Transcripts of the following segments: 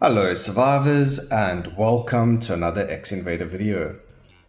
Hello survivors and welcome to another Invader video.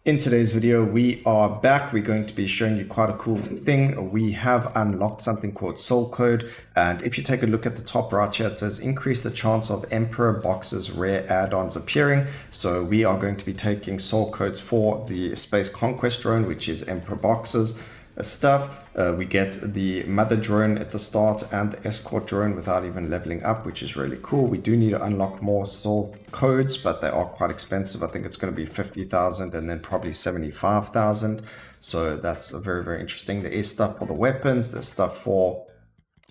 In today's video we are back. We're going to be showing you quite a cool thing. We have unlocked something called soul code, and if you take a look at the top right here, it says increase the chance of Emperor boxes rare add-ons appearing. So we are going to be taking soul codes for the space conquest drone, which is Emperor boxes stuff. We get the mother drone at the start and the escort drone without even leveling up, which is really cool. We do need to unlock more soul codes, but they are quite expensive. I think it's going to be 50,000 and then probably 75,000. So that's very, very interesting. There is stuff for the weapons, there's stuff for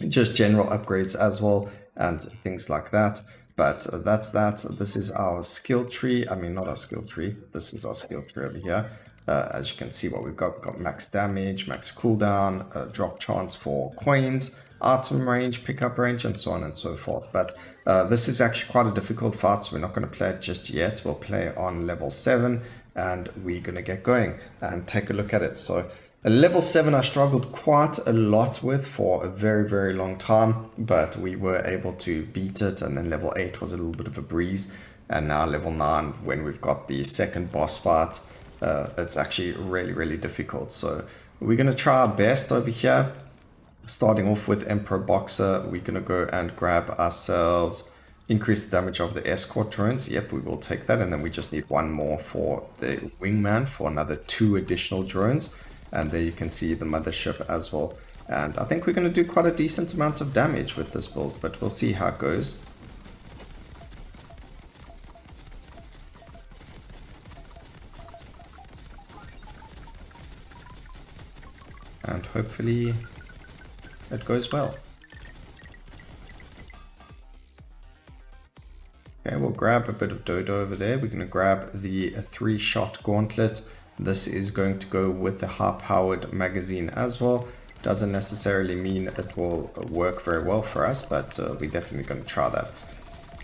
just general upgrades as well and things like that. But that's that. This is our skill tree. I mean, not our skill tree. This is our skill tree over here. As you can see, what we've got max damage, max cooldown, drop chance for coins, item range, pickup range, and so on and so forth. But this is actually quite a difficult fight, so we're not going to play it just yet. We'll play on level 7, and we're going to get going and take a look at it. So level 7 I struggled quite a lot with for a very, very long time, but we were able to beat it, and then level 8 was a little bit of a breeze, and now level 9, when we've got the second boss fight, it's actually really, really difficult. So we're going to try our best over here. Starting off with Emperor Boxer, we're going to go and grab ourselves, increase the damage of the escort drones. Yep, we will take that. And then we just need one more for the wingman for another 2 additional drones. And there you can see the mothership as well. And I think we're going to do quite a decent amount of damage with this build, but we'll see how it goes. And hopefully it goes well. Okay, we'll grab a bit of dodo over there. We're going to grab the 3-shot gauntlet. This is going to go with the high-powered magazine as well. Doesn't necessarily mean it will work very well for us, but we're definitely going to try that.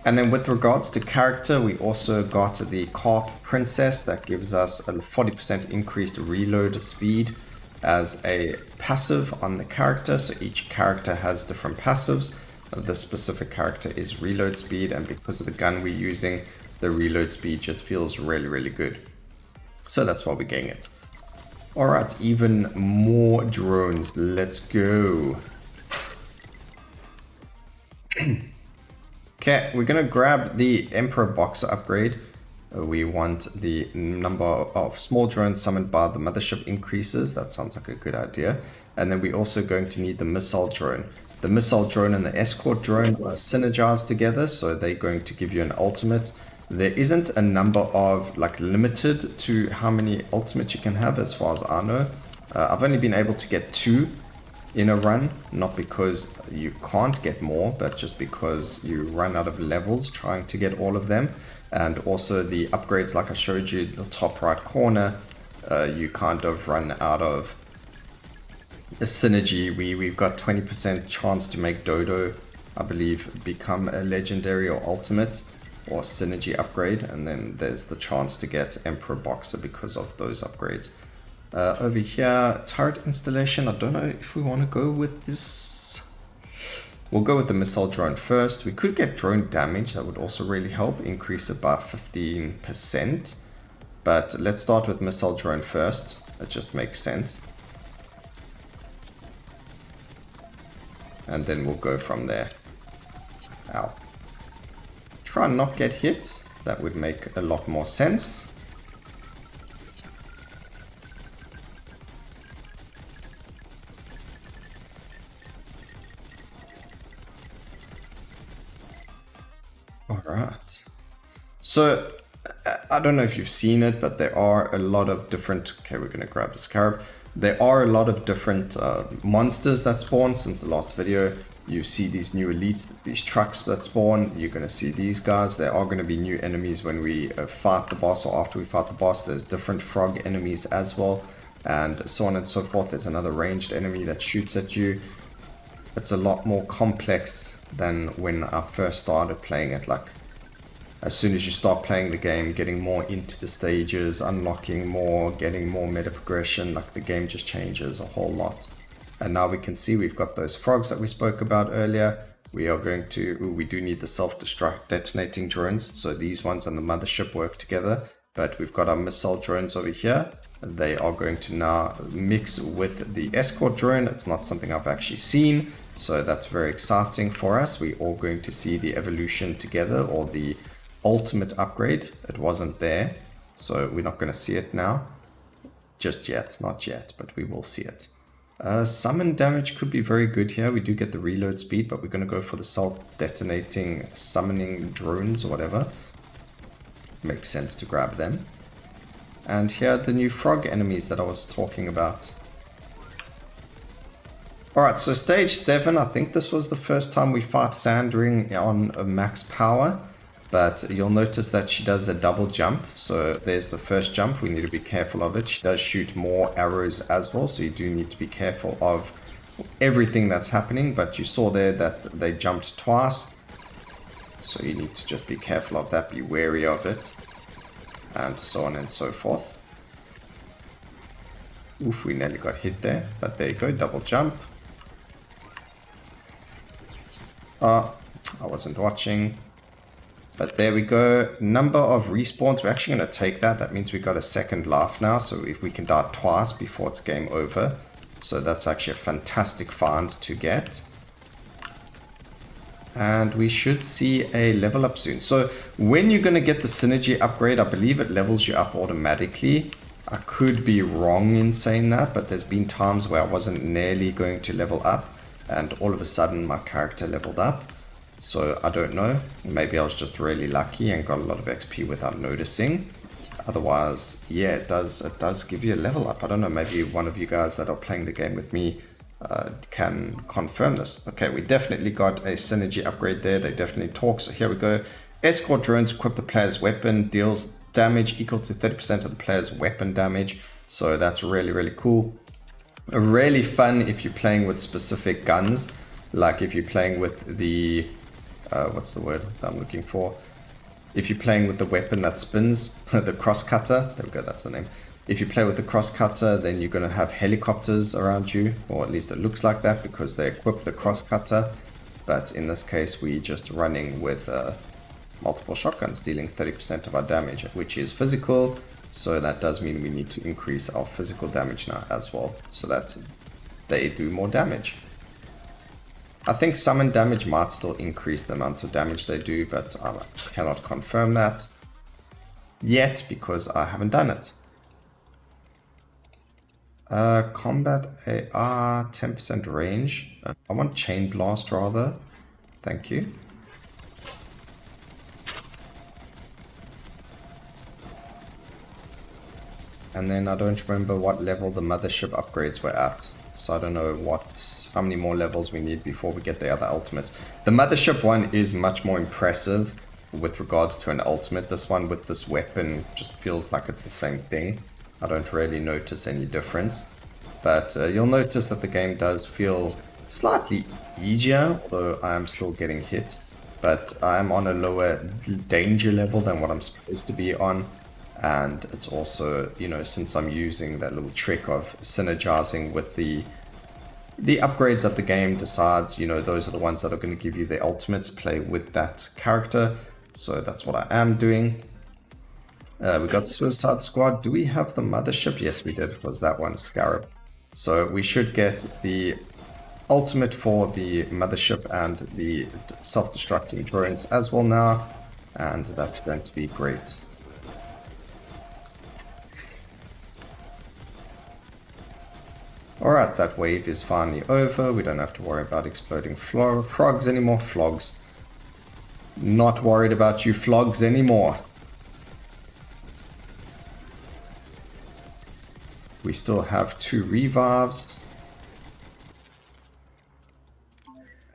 And then with regards to character, we also got the Carp Princess that gives us a 40% increased reload speed as a passive on the character. So each character has different passives. This specific character is reload speed, and because of the gun we're using, the reload speed just feels really, really good. So that's why we're getting it. Alright, even more drones. Let's go. Okay, we're gonna grab the Emperor Boxer upgrade. We want the number of small drones summoned by the mothership increases. That sounds like a good idea. And then we're also going to need the missile drone. The missile drone and the escort drone are synergized together, so they're going to give you an ultimate. There isn't a number of, like, limited to how many ultimates you can have as far as I know. I've only been able to get 2 in a run, not because you can't get more, but just because you run out of levels trying to get all of them. And also the upgrades, like I showed you in the top right corner, you kind of run out of a synergy. We've got 20% chance to make Dodo, I believe, become a legendary or ultimate or synergy upgrade, and then there's the chance to get Emperor Boxer because of those upgrades. Over here, turret installation. I don't know if we want to go with this. We'll go with the missile drone first. We could get drone damage. That would also really help. Increase it by 15%. But let's start with missile drone first. It just makes sense. And then we'll go from there. Ow. Try and not get hit. That would make a lot more sense. Alright, so I don't know if you've seen it, but there are a lot of different, okay, we're going to grab the scarab. There are a lot of different monsters that spawn since the last video. You see these new elites, these trucks that spawn. You're going to see these guys. There are going to be new enemies when we fight the boss, or after we fight the boss. There's different frog enemies as well, and so on and so forth. There's another ranged enemy that shoots at you. It's a lot more complex than when I first started playing it. Like, as soon as you start playing the game, getting more into the stages, unlocking more, getting more meta progression, like the game just changes a whole lot. And now we can see we've got those frogs that we spoke about earlier. we are going to, we do need the self-destruct detonating drones. So these ones and the mothership work together, but we've got our missile drones over here. They are going to now mix with the escort drone. It's not something I've actually seen, so that's very exciting for us. We're all going to see the evolution together, or the ultimate upgrade. It wasn't there, so we're not going to see it now. Just yet, not yet, but we will see it. Summon damage could be very good here. We do get the reload speed, but we're going to go for the self-detonating summoning drones or whatever. Makes sense to grab them. And here are the new frog enemies that I was talking about. Alright, so stage 7, I think this was the first time we fought Sandring on a max power. But you'll notice that she does a double jump. So there's the first jump, we need to be careful of it. She does shoot more arrows as well, so you do need to be careful of everything that's happening. But you saw there that they jumped twice, so you need to just be careful of that, be wary of it, and so on and so forth. Oof, we nearly got hit there, but there you go, double jump. Oh, I wasn't watching. But there we go. Number of respawns, we're actually going to take that. That means we got a second life now. So if we can die twice before it's game over. So that's actually a fantastic find to get. And we should see a level up soon. So when you're going to get the synergy upgrade, I believe it levels you up automatically. I could be wrong in saying that, but there's been times where I wasn't nearly going to level up. And all of a sudden my character leveled up. So I don't know, maybe I was just really lucky and got a lot of XP without noticing. Otherwise, yeah, it does give you a level up. I don't know, maybe one of you guys that are playing the game with me can confirm this. Okay, we definitely got a synergy upgrade there. They definitely talk. So here we go. Escort drones equip the player's weapon, deals damage equal to 30% of the player's weapon damage. So that's really, really cool. Really fun if you're playing with specific guns. Like if you're playing with the what's the word that I'm looking for? If you're playing with the weapon that spins, the crosscutter, there we go, that's the name. If you play with the crosscutter, then you're going to have helicopters around you, or at least it looks like that because they equip the crosscutter. But in this case, we're just running with multiple shotguns, dealing 30% of our damage, which is physical. So that does mean we need to increase our physical damage now as well, so that they do more damage. I think summon damage might still increase the amount of damage they do, but I cannot confirm that yet because I haven't done it. Combat AR, 10% range. I want Chain Blast rather. Thank you. And then I don't remember what level the mothership upgrades were at. So I don't know how many more levels we need before we get the other ultimates. The mothership one is much more impressive with regards to an ultimate. This one with this weapon just feels like it's the same thing. I don't really notice any difference. But you'll notice that the game does feel slightly easier, although I am still getting hit. But I'm on a lower danger level than what I'm supposed to be on. And it's also, you know, since I'm using that little trick of synergizing with the upgrades that the game decides, you know, those are the ones that are going to give you the ultimates, play with that character. So that's what I am doing. We got Suicide Squad. Do we have the mothership? Yes, we did. It was that one, Scarab. So we should get the ultimate for the mothership and the self-destructing drones as well now. And that's going to be great. Alright, that wave is finally over. We don't have to worry about exploding frogs anymore. Flogs. Not worried about you flogs anymore. We still have 2 revives.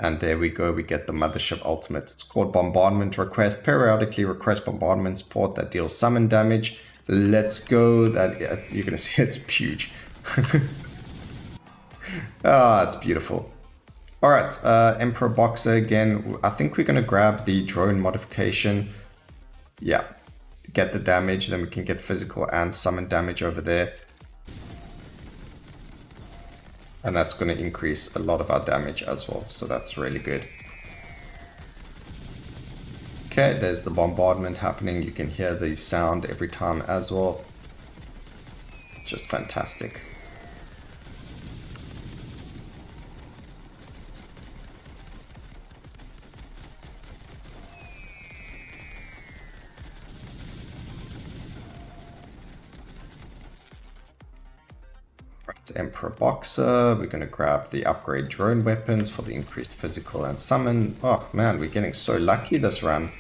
And there we go, we get the mothership ultimate. It's called Bombardment Request. Periodically request bombardment support that deals summon damage. Let's go. That you're going to see it's huge. Ah, it's beautiful. Alright, Emperor Boxer again. I think we're going to grab the drone modification. Yeah, get the damage, then we can get physical and summon damage over there. And that's going to increase a lot of our damage as well, so that's really good. Okay, there's the bombardment happening. You can hear the sound every time as well. Just fantastic. Emperor Boxer, we're going to grab the upgrade drone weapons for the increased physical and summon. Oh man, we're getting so lucky this run.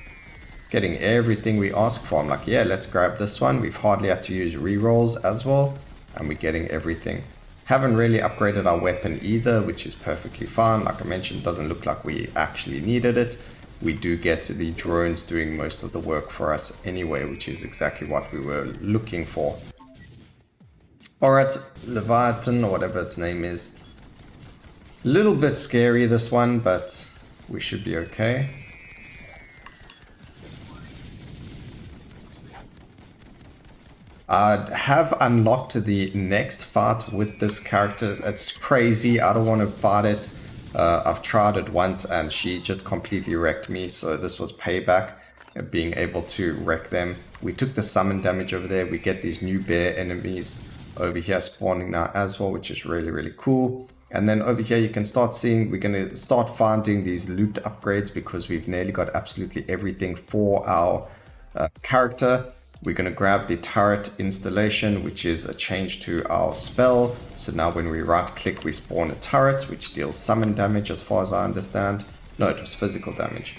Getting everything we ask for. I'm like, yeah, let's grab this one. We've hardly had to use rerolls as well, and we're getting everything. Haven't really upgraded our weapon either, which is perfectly fine. Like I mentioned, doesn't look like we actually needed it. We do get the drones doing most of the work for us anyway, which is exactly what we were looking for. Alright, Leviathan, or whatever its name is. A little bit scary, this one, but we should be okay. I have unlocked the next fight with this character. It's crazy. I don't want to fight it. I've tried it once and she just completely wrecked me. So this was payback, being able to wreck them. We took the summon damage over there. We get these new bear enemies over here spawning now as well, which is really, really cool. And then over here you can start seeing, we're going to start finding these loot upgrades because we've nearly got absolutely everything for our character. We're going to grab the turret installation, which is a change to our spell. So now when we right click, we spawn a turret, which deals summon damage as far as I understand. No, it was physical damage.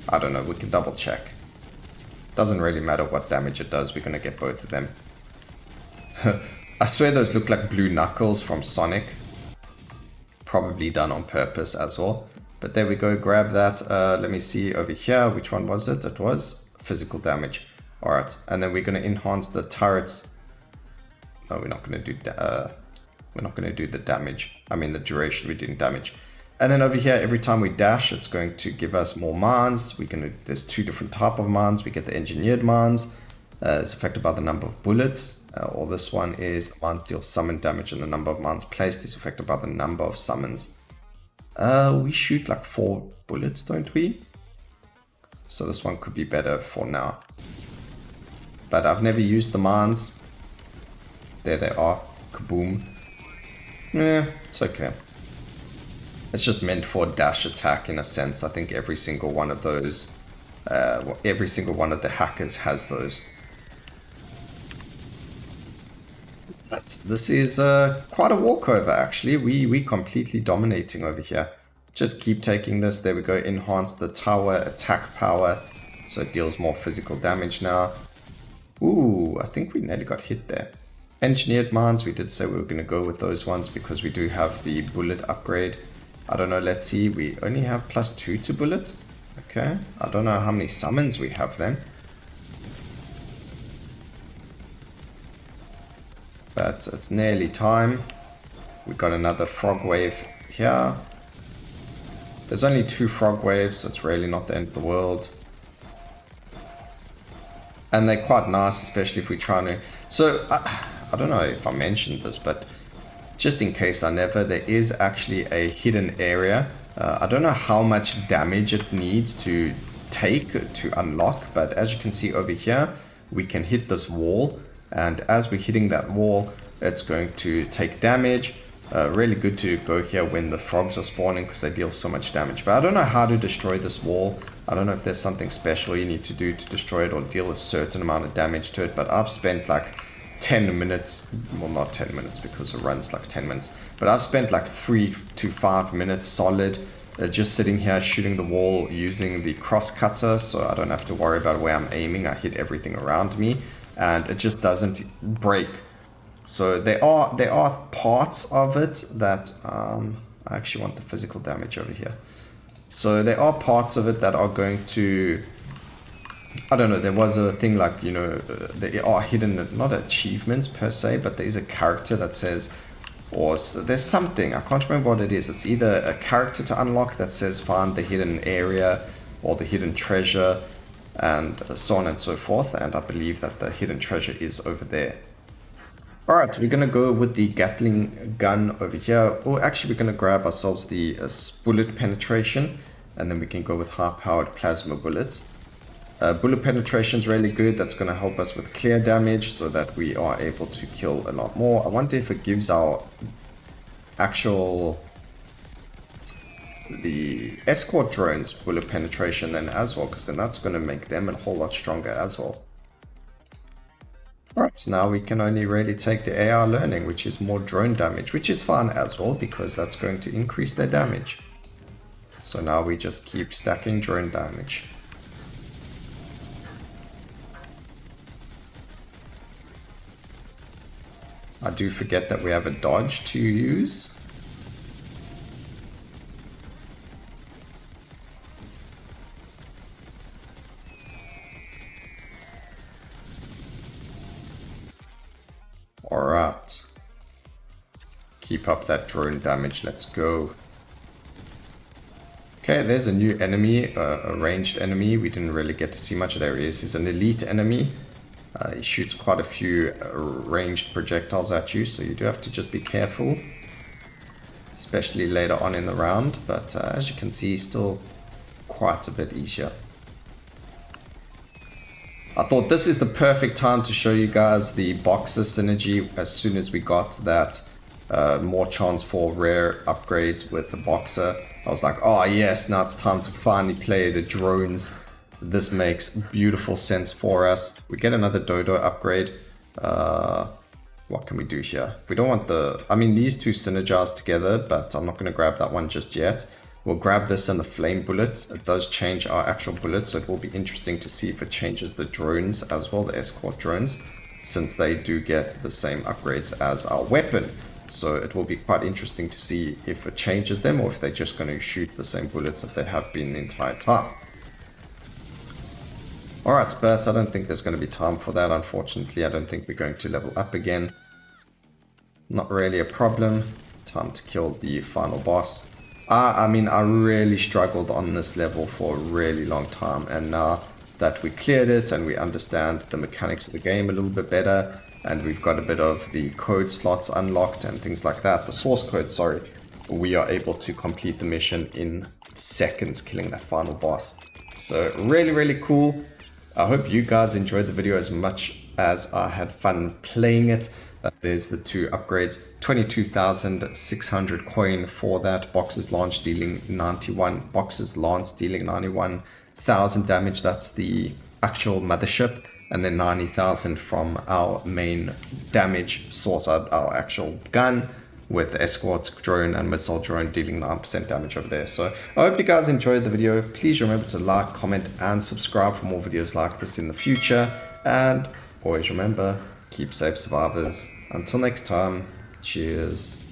I don't know, we can double check. Doesn't really matter what damage it does, we're going to get both of them. I swear those look like blue knuckles from Sonic. Probably done on purpose as well. But there we go, grab that. Let me see over here, which one was it? It was physical damage. Alright, and then we're going to enhance the turrets. No, we're not going to do the damage. I mean the duration, we're doing damage. And then over here, every time we dash, it's going to give us more mines. There's two different type of mines. We get the engineered mines. It's affected by the number of bullets. Or this one is the mines deal summon damage, and the number of mines placed is affected by the number of summons. We shoot like 4 bullets, don't we? So this one could be better for now. But I've never used the mines. There they are. Kaboom. Yeah, it's okay. It's just meant for a dash attack in a sense. I think every single one of those, every single one of the hackers has those. But this is quite a walkover actually. We completely dominating over here. Just keep taking this. There we go. Enhance the tower attack power. So it deals more physical damage now. Ooh, I think we nearly got hit there. Engineered mines, we did say we were going to go with those ones because we do have the bullet upgrade. I don't know, let's see. We only have +2 to bullets. Okay, I don't know how many summons we have then. But it's nearly time. We got another frog wave here. There's only 2 frog waves, so it's really not the end of the world. And they're quite nice, especially if we're trying to... So, I don't know if I mentioned this, but just in case I never, there is actually a hidden area. I don't know how much damage it needs to take to unlock, but as you can see over here, we can hit this wall. And as we're hitting that wall, it's going to take damage. Really good to go here when the frogs are spawning because they deal so much damage. But I don't know how to destroy this wall. I don't know if there's something special you need to do to destroy it or deal a certain amount of damage to it. But I've spent like 10 minutes, well not 10 minutes because it runs like 10 minutes. But I've spent like 3 to 5 minutes solid just sitting here shooting the wall using the cross cutter. So I don't have to worry about where I'm aiming. I hit everything around me. And it just doesn't break. So there are parts of it that I actually want the physical damage over here. So there are parts of it that are going to, I don't know, there was a thing like, you know, there are hidden, not achievements per se, but there is a character that says, or there's something, I can't remember what it is. It's either a character to unlock that says find the hidden area or the hidden treasure, and so on and so forth, and I believe that the hidden treasure is over there. Alright, we're going to go with the Gatling gun over here, or actually we're going to grab ourselves the bullet penetration. and then we can go with high-powered plasma bullets. Bullet penetration is really good. That's going to help us with clear damage so that we are able to kill a lot more. I wonder if it gives our the escort drones bullet penetration then as well, because then that's going to make them a whole lot stronger as well. Alright, so now we can only really take the AI learning, which is more drone damage, which is fun as well because that's going to increase their damage. So now we just keep stacking drone damage. I do forget that we have a dodge to use. Alright. Keep up that drone damage, let's go. Okay, there's a new enemy, a ranged enemy. We didn't really get to see much. There he is. He's an elite enemy. He shoots quite a few ranged projectiles at you, so you do have to just be careful. Especially later on in the round, but as you can see, still quite a bit easier. I thought this is the perfect time to show you guys the boxer synergy. As soon as we got that more chance for rare upgrades with the boxer, I was like, oh yes, now it's time to finally play the drones. This makes beautiful sense for us. We get another dodo upgrade. What can we do here? We don't want the... I mean, these two synergize together, but I'm not going to grab that one just yet. We'll grab this and the flame bullet. It does change our actual bullets, so it will be interesting to see if it changes the drones as well, the escort drones, since they do get the same upgrades as our weapon. So it will be quite interesting to see if it changes them or if they're just going to shoot the same bullets that they have been the entire time. Alright, but I don't think there's going to be time for that, unfortunately. I don't think we're going to level up again. Not really a problem. Time to kill the final boss. I mean, I really struggled on this level for a really long time, and now that we cleared it and we understand the mechanics of the game a little bit better, and we've got a bit of the code slots unlocked and things like that, the source code, sorry, we are able to complete the mission in seconds, killing that final boss. So really, really cool. I hope you guys enjoyed the video as much as I had fun playing it. There's the two upgrades, 22,600 coin for that. Boxes lance dealing 91,000 damage. That's the actual mothership. And then 90,000 from our main damage source, our actual gun, with escort drone and missile drone dealing 9% damage over there. So I hope you guys enjoyed the video. Please remember to like, comment, and subscribe for more videos like this in the future. And always remember, keep safe, survivors. Until next time, cheers.